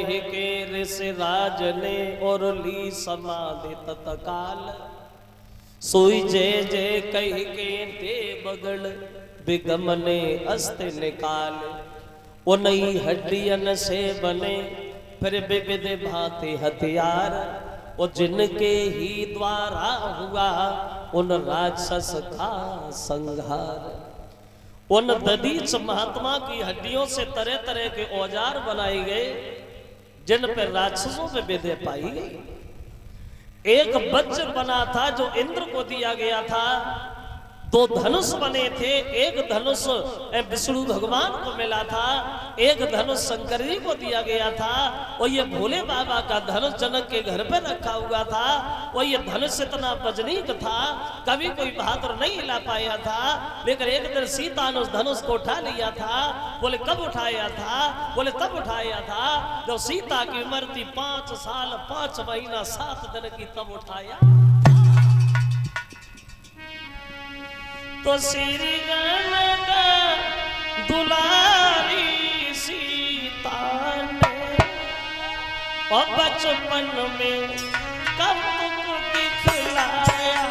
के ऋष राज ने और ली समाधि तत्काल। सोई जय जय कह के दे बगड़ बिगम ने अस्त निकाल। वो नई हड्डियन से बने फिर विविध भांति हथियार। वो जिनके ही द्वारा हुआ उन राक्षस का संहार। उन दधीच महात्मा की हड्डियों से तरह तरह के औजार बनाए गए जिन पर राक्षसों में विजय पाई गई। एक वज्र बना था जो इंद्र को दिया गया था। दो धनुष बने थे, एक धनुष विष्णु भगवान को मिला था, एक धनुष शंकर जी को दिया गया था। और ये भोले बाबा का धनुष जनक के घर पे रखा हुआ था। और ये धनुष इतना वजनीक था कभी कोई बहादुर नहीं हिला पाया था। लेकिन एक दिन सीता ने उस धनुष को उठा लिया था। बोले कब उठाया था? बोले तब उठाया था जब सीता की उम्र थी 5 साल 5 महीना 7 दिन की, तब उठाया। तो श्री गंगा दुलारी सीता ने और बचपन में कब तुमको दिखलाया।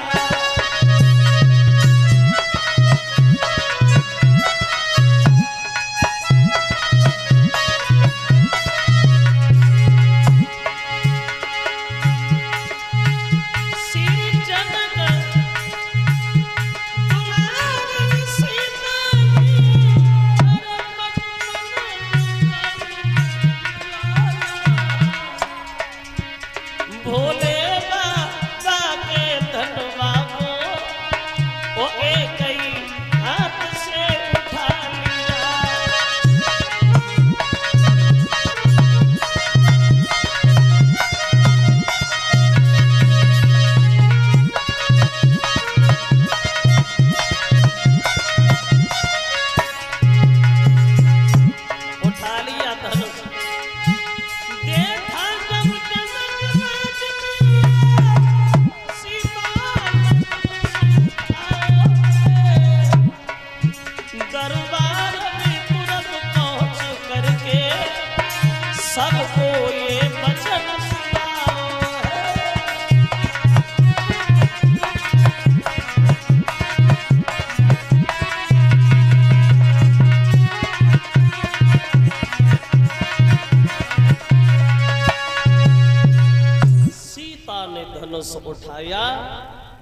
उठाया।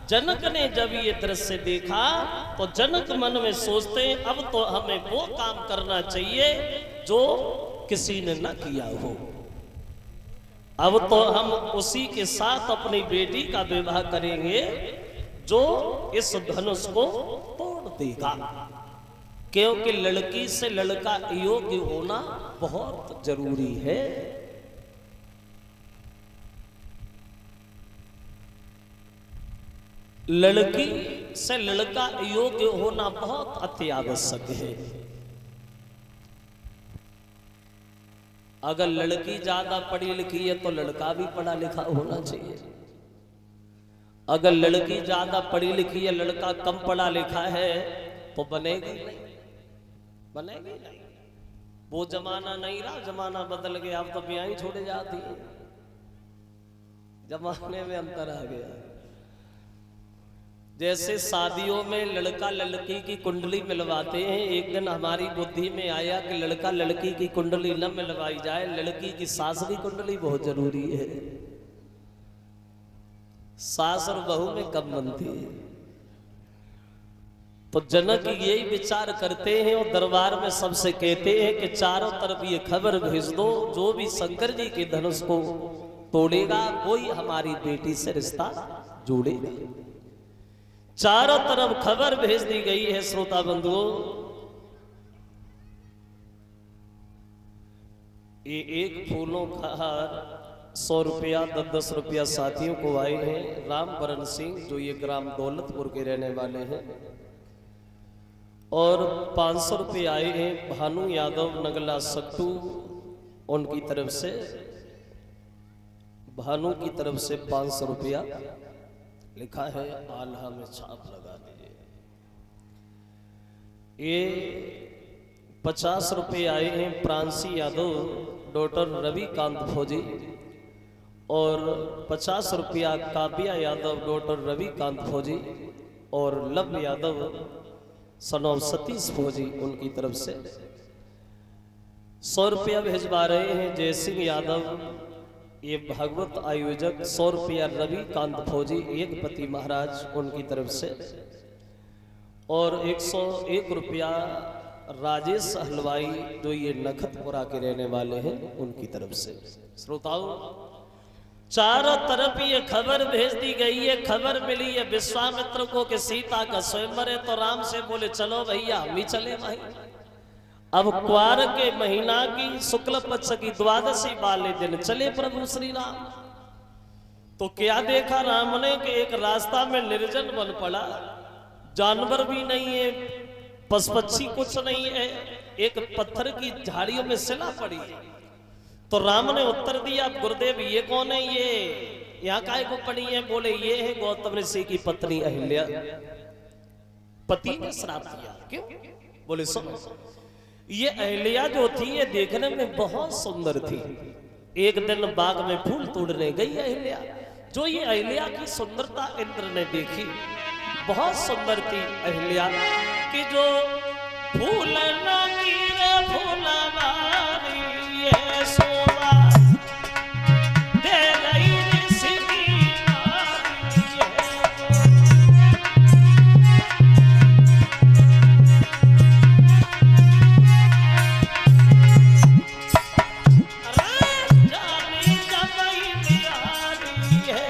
जनक ने जब ये दृश्य देखा तो जनक मन में सोचते अब तो हमें वो काम करना चाहिए जो किसी ने न किया हो। अब तो हम उसी के साथ अपनी बेटी का विवाह करेंगे जो इस धनुष को तोड़ देगा। क्योंकि लड़की से लड़का योग्य होना बहुत जरूरी है। लड़की से लड़का योग्य होना बहुत अति आवश्यक है। अगर लड़की ज्यादा पढ़ी लिखी है तो लड़का भी पढ़ा लिखा होना चाहिए। अगर लड़की ज्यादा पढ़ी लिखी है लड़का कम पढ़ा लिखा है तो बनेगी नहीं, बनेगी नहीं। वो जमाना नहीं रहा, जमाना बदल गया। अब तो ब्याह ही छोड़े जाती है, जमाने में अंतर आ गया। जैसे शादियों में लड़का लड़की की कुंडली मिलवाते हैं, एक दिन हमारी बुद्धि में आया कि लड़का लड़की की कुंडली न मिलवाई जाए, लड़की की सास की कुंडली बहुत जरूरी है। सास और बहू में कम बनती है। तो जनक यही विचार करते हैं और दरबार में सबसे कहते हैं कि चारों तरफ ये खबर भेज दो, जो भी शंकर जी के धनुष को तोड़ेगा वही हमारी बेटी से रिश्ता जोड़ेगा। चारों तरफ खबर भेज दी गई है। श्रोता बंधुओं, ये एक फूलों का हार 100 रुपया 10-10 रुपया साथियों को आए हैं। रामवरण सिंह जो ये ग्राम दौलतपुर के रहने वाले हैं, और 500 रुपये आए हैं भानु यादव नगला सट्टू, उनकी तरफ से, भानु की तरफ से 500 रुपया लिखा है, आल्हा में छाप लगा दीजिए। ये 50 रुपये आए हैं प्रांसी यादव डॉक्टर रविकांत फौजी और 50 रुपया काव्या यादव डॉक्टर रविकांत फौजी और लव यादव सनौ सतीश फौजी उनकी तरफ से 100 रुपया भेजवा रहे हैं जय सिंह यादव ये भागवत आयोजक। 100 रुपया रविकांत फौजी एकपति महाराज उनकी तरफ से और 101 रुपया राजेश हलवाई जो ये नखतपुरा के रहने वाले हैं उनकी तरफ से। श्रोताओं, चारों तरफ ये खबर भेज दी गई है, खबर मिली है विश्वामित्र को कि सीता का स्वयंवर है, तो राम से बोले चलो भैया हम ही चले भाई। अब क्वार के महीना की शुक्ल पक्ष की द्वादशी वाले दिन चले प्रभु श्री राम। तो क्या देखा राम ने कि एक रास्ता में निर्जन वन पड़ा, जानवर भी नहीं है, पशु पक्षी कुछ नहीं है, एक पत्थर की झाड़ियों में शिला पड़ी है। तो राम ने उत्तर दिया गुरुदेव ये कौन है, ये यहाँ काय को पड़ी है? बोले ये है गौतम ऋषि की पत्नी अहिल्या। पति ने श्राप दिया। क्यों? बोले सुनो, ये अहिल्या जो थी ये देखने में बहुत सुंदर थी। एक दिन बाग में फूल तोड़ने गई अहिल्या, जो ये अहिल्या की सुंदरता इंद्र ने देखी, बहुत सुंदर थी अहिल्या कि जो फूल न गिरे फूलवारी ये शोभा दे रही ऋषि की नारी है। जानी जबई बिहारी है,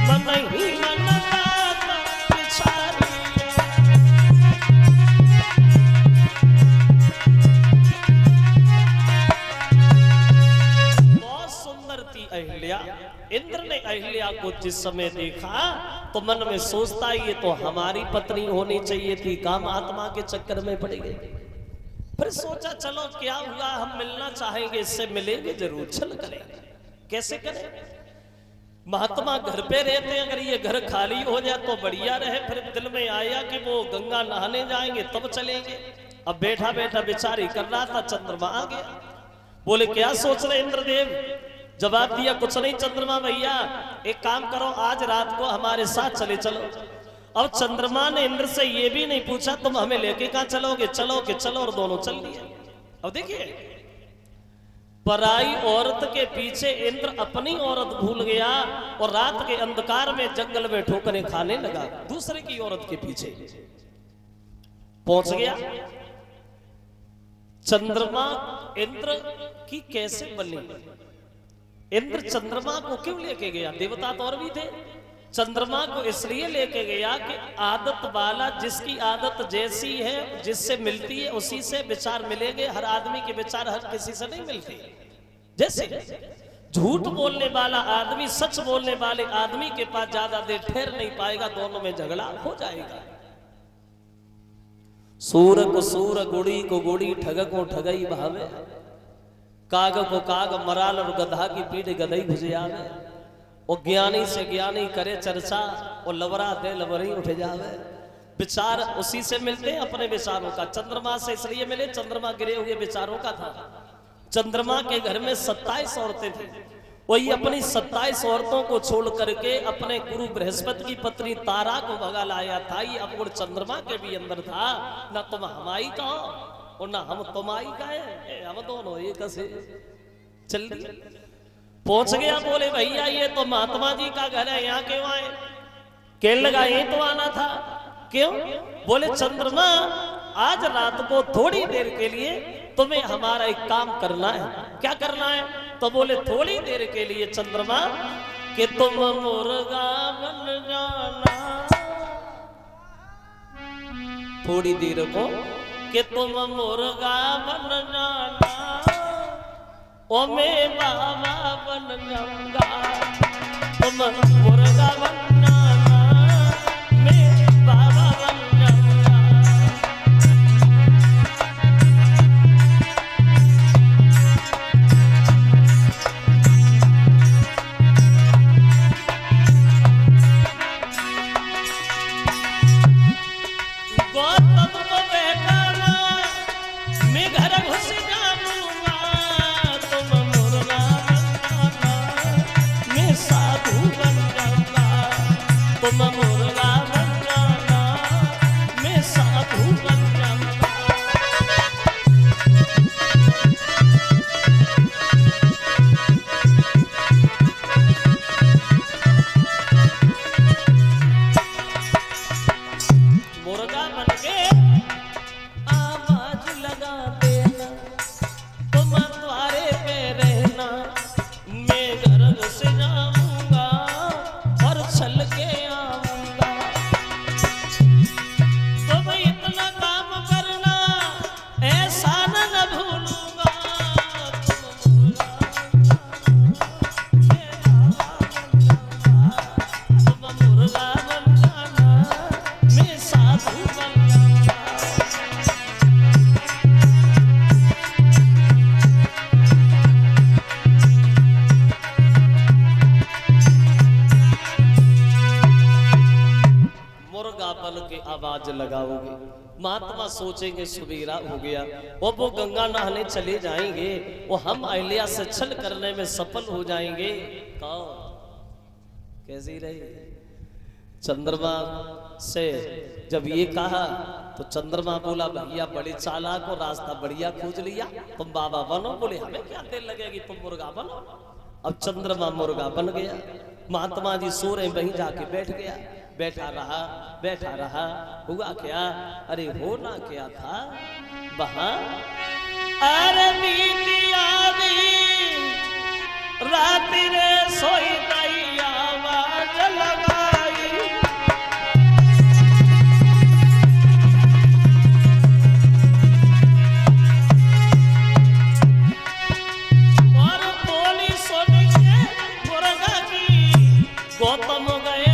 मन ही मन अहिल्या। इंद्र ने अहिल्या को जिस समय देखा तो मन में सोचता ये तो हमारी पत्नी होनी चाहिए थी, काम आत्मा के चक्कर में पड़ गई। फिर सोचा चलो क्या हुआ, हम मिलना चाहेंगे, इससे मिलेंगे जरूर, चल करेंगे। कैसे करें? महात्मा घर पे रहते हैं, अगर ये घर खाली हो जाए तो बढ़िया रहे। फिर दिल में आया कि वो गंगा नहाने जाएंगे तब चलेंगे। अब बैठा बैठा विचार ही कर रहा था, चंद्रमा आ गया। बोले क्या सोच रहे इंद्रदेव? जवाब दिया कुछ नहीं चंद्रमा भैया, एक काम करो आज रात को हमारे साथ चले चलो। अब चंद्रमा ने इंद्र से ये भी नहीं पूछा तुम हमें लेके कहां चलोगे, चलो के चलो, और दोनों चल दिए। अब देखिए पराई औरत के पीछे इंद्र अपनी औरत भूल गया और रात के अंधकार में जंगल में ठोकरें खाने लगा, दूसरे की औरत के पीछे पहुंच गया। चंद्रमा इंद्र की कैसे बनी? इंद्र चंद्रमा को क्यों लेके गया? देवता तो और भी थे। चंद्रमा को इसलिए लेके गया कि आदत वाला, जिसकी आदत जैसी है, जिससे मिलती है उसी से विचार मिलेंगे। हर आदमी के विचार हर किसी से नहीं मिलते। जैसे झूठ बोलने वाला आदमी सच बोलने वाले आदमी के पास ज्यादा देर ठहर नहीं पाएगा, दोनों में झगड़ा हो जाएगा। सूर को सूर, गुड़ी को गुड़ी, ठग को ठगई भावे, काग को काग मराल और गधा की पीठ गधई भुजे आवे। और ज्ञानी से ज्ञानी करे चर्चा और लवरा दे लवरी उठ जावे। विचार उसी से मिलते हैं, अपने विचारों का। चंद्रमा से इसलिए मिले, चंद्रमा गिरे हुए विचारों का था। चंद्रमा के घर में 27 औरतें थी। वही अपनी 27 औरतों को छोड़ करके अपने गुरु बृहस्पति की पत्नी तारा को भगा लाया था। ये अब चंद्रमा के भी अंदर था, ना तुम हमारी का और ना हम तुम्हारी का है, हम दोनों एक से चल दिए। पहुंच गया, बोले भैया ये तो महात्मा जी का घर है, यहाँ क्यों आए? कहने लगा यही तो आना था। क्यों? बोले चंद्रमा आज रात को थोड़ी देर के लिए तुम्हें हमारा एक काम करना है। क्या करना है? तो बोले थोड़ी देर के लिए चंद्रमा कि तुम मुर्गा बन जाना, थोड़ी देर को कि तुम मुर्गा बन जाना, ओ मैं बाबा बन जाऊंगा। तुम मुर्गा बन जाना, मैं बाबा बन जाऊंगा। गौतम को बैठाना, मैं घर घुस जाऊंगा। के आवाज लगाओगे। महात्मा सोचेंगे सवेरा हो गया और वो गंगा नहाने चले जाएंगे, वो हम अहिल्या से छल करने में सफल हो जाएंगे। कौन कैसी रही? चंद्रमा से जब ये कहा तो चंद्रमा बोला भैया बड़े चालाक और रास्ता बढ़िया खोज लिया, तुम बाबा बनो। बोले हमें क्या देर लगेगी, तुम मुर्गा बनो। अब चंद्रमा मुर्गा बन गया। महात्मा जी सो रहे, वहीं जाके बैठ गया। बैठा रहा। हुआ क्या? अरे होना क्या था वहां, अरे बीतिया रात रे सोई गई आवाज लगाई, और बोली सुन के मुर्गा की गौतम गए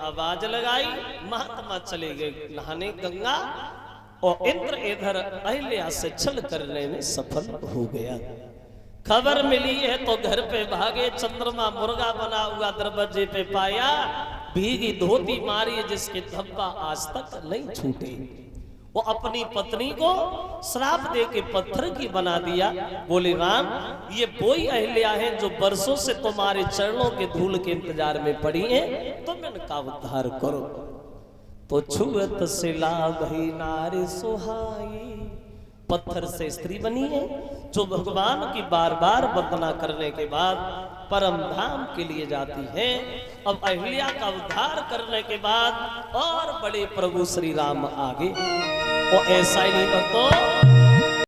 आवाज लगाई। महात्मा चले गए नहाने गंगा, और इंद्र इधर अहिल्या से छल करने में सफल हो गया। खबर मिली है तो घर पे भागे। चंद्रमा मुर्गा बना हुआ दरवाजे पे पाया, भीगी धोती मारी जिसके धब्बा आज तक नहीं छूटे। वो अपनी पत्नी को श्राप दे के पत्थर की बना दिया। बोले राम, ये वही अहिल्या है जो बरसों से तुम्हारे चरणों के धूल के इंतजार में पड़ी है, तुम इनका उद्धार करो। तो छुअत से लाभई नारी सुहाई, पत्थर से स्त्री बनी है जो भगवान की बार बार वंदना करने के बाद परम धाम के लिए जाती है। अब अहिल्या का उद्धार करने के बाद और बड़े प्रभु श्री राम आगे, और ऐसा ही नहीं तो